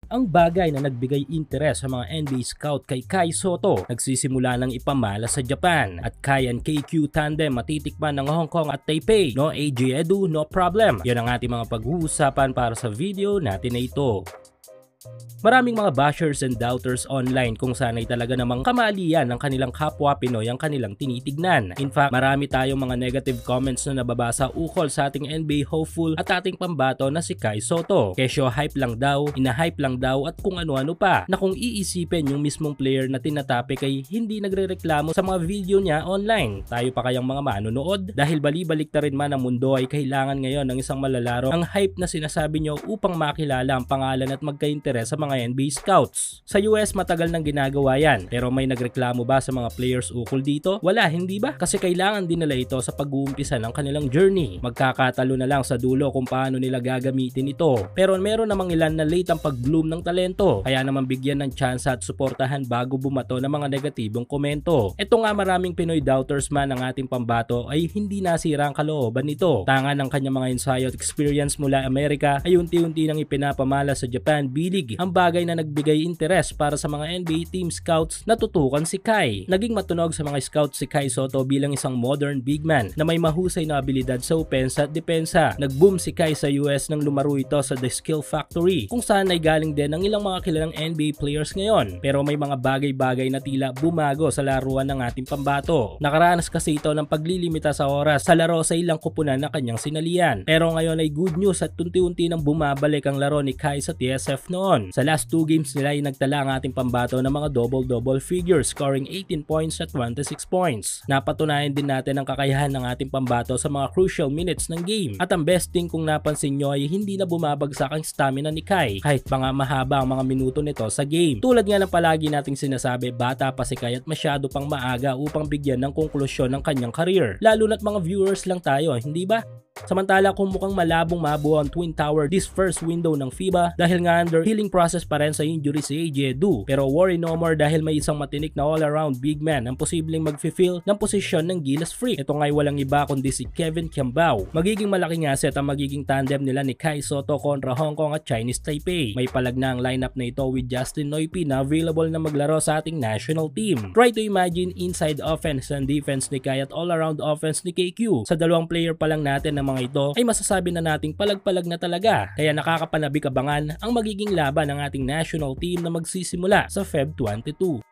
Ang bagay na nagbigay interes sa mga NBA scout kay Kai Sotto, nagsisimula ng ipamala sa Japan. At Kai and KQ tandem matitikman ng Hong Kong at Taipei. No AJ Edu, no problem. Yan ang ating mga pag-uusapan para sa video natin na ito. Maraming mga bashers and doubters online kung sanay talaga namang kamalian ng kanilang kapwa Pinoy ang kanilang tinitignan. In fact, marami tayong mga negative comments na nababasa ukol sa ating NBA hopeful at ating pambato na si Kai Sotto. Kesyo hype lang daw, ina-hype lang daw at kung ano-ano pa, na kung iisipin yung mismong player na tinatapik ay hindi nagrereklamo sa mga video niya online. Tayo pa kayang mga manonood? Dahil balibalik na rin man ang mundo ay kailangan ngayon ng isang malalaro ang hype na sinasabi nyo upang makilala ang pangalan at magka-interes sa mga NBA scouts. Sa US matagal nang ginagawa yan, pero may nagreklamo ba sa mga players ukol dito? Wala, hindi ba? Kasi kailangan din nila ito sa pag-uumpisa ng kanilang journey. Magkakatalo na lang sa dulo kung paano nila gagamitin ito. Pero meron namang ilan na late ang pag-bloom ng talento, kaya naman bigyan ng chance at suportahan bago bumato ng mga negatibong komento. Ito nga, maraming Pinoy doubters man ang ating pambato ay hindi nasira ang kalooban nito. Tanga ng kanyang mga ensayo at experience mula Amerika ay unti-unti nang ipinapamala sa Japan bilig ang bagay na nagbigay interes para sa mga NBA team scouts na tutukan si Kai. Naging matunog sa mga scouts si Kai Sotto bilang isang modern big man na may mahusay na abilidad sa opensa at depensa. Nag-boom si Kai sa US nang lumaro ito sa The Skill Factory, kung saan ay galing din ang ilang mga kilalang NBA players ngayon. Pero may mga bagay-bagay na tila bumago sa laruan ng ating pambato. Nakaranas kasi ito ng paglilimita sa oras sa laro sa ilang kupunan na kanyang sinalian. Pero ngayon ay good news at unti-unti nang bumabalik ang laro ni Kai sa TSF noon. Sa last 2 games nila ay nagtala ang ating pambato ng mga double-double figures, scoring 18 points at 26 points. Napatunayan din natin ang kakayahan ng ating pambato sa mga crucial minutes ng game. At ang best thing kung napansin nyo ay hindi na bumabagsak ang stamina ni Kai kahit pa nga mahaba ang mga minuto nito sa game. Tulad nga ng palagi nating sinasabi, bata pa si Kai at masyado pang maaga upang bigyan ng konklusyon ng kanyang career. Lalo na't mga viewers lang tayo, hindi ba? Samantala kung mukhang malabong mabuo ang Twin Tower this first window ng FIBA dahil nga under healing process pa rin sa injury si AJ Edu. Pero worry no more dahil may isang matinik na all-around big man ang posibleng mag-fulfill ng posisyon ng Gilas Freak. Ito nga'y walang iba kundi si Kevin Kiambao. Magiging malaking asset ang magiging tandem nila ni Kai Sotto kontra Hong Kong at Chinese Taipei. May palag na ang lineup na ito with Justin Noipy na available na maglaro sa ating national team. Try to imagine inside offense and defense ni Kai at all-around offense ni KQ. Sa dalawang player pa lang natin na mga ito ay masasabi na nating palag-palag na talaga, kaya nakakapanabik abangan ang magiging laban ng ating national team na magsisimula sa Feb 22.